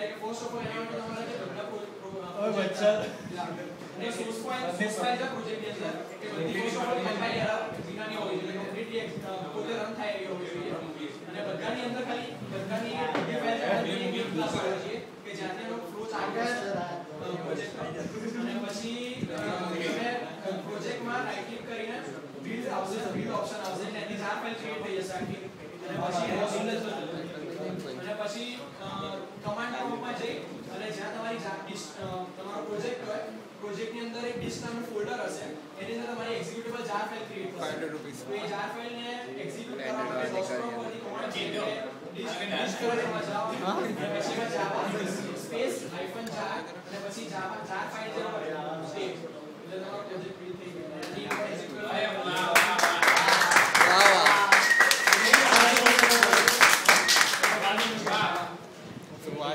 જાય કે first of all એના માટે તમારે જે બધા ઓય બચ્ચા અને સોર્સ ફાઇલ જે પ્રોજેક્ટ ની અંદર કે બધી ફર્સ્ટ ઓફ ઓલ કમ્પાઇલ વિનાની હોવી જોઈએ કમ્પ્લીટલી પોતે રન થાય એવી હોવી જોઈએ અને બધાની અંદર ખાલી બધાની ડિફાઇન એક ક્લાસ હોવો જોઈએ કે જ્યાંથી એનો ફ્લો ચાલુ થાય પ્રોજેક્ટ અને પછી તમે પ્રોજેક્ટમાં રાઈટ ક્લિક કરીને બિલ્ડ આવશે બિલ્ડ ઓપ્શન આવશે અને એની જાર ફાઇલ ક્રિએટ થઈ જશે આખી અને પછી કમાન્ડ પ્રોમ્પ્ટમાં જઈ અને જ્યાં તમારી તમારો પ્રોજેક્ટ હોય પ્રોજેક્ટની અંદર એક ડિસ્ક નામનું ફોલ્ડર હશે એની અંદર તમારી એક્ઝિક્યુટેબલ જાર ફાઇલ ક્રિએટ થશે તો એ જાર ફાઇલને એક્ઝિક્યુટ કરવા માટે ડોસ્ટોપ પરથી કમાન્ડ છે કે ડિસ્ક ફોલ્ડરમાં જાઓ પછી જાવા સ્પેસ -jar અને પછી જાર ફાઇલ જે હોય સ્ટેટ એટલે તમારો પ્રોજેક્ટ બિલ્ડ થઈ ગયો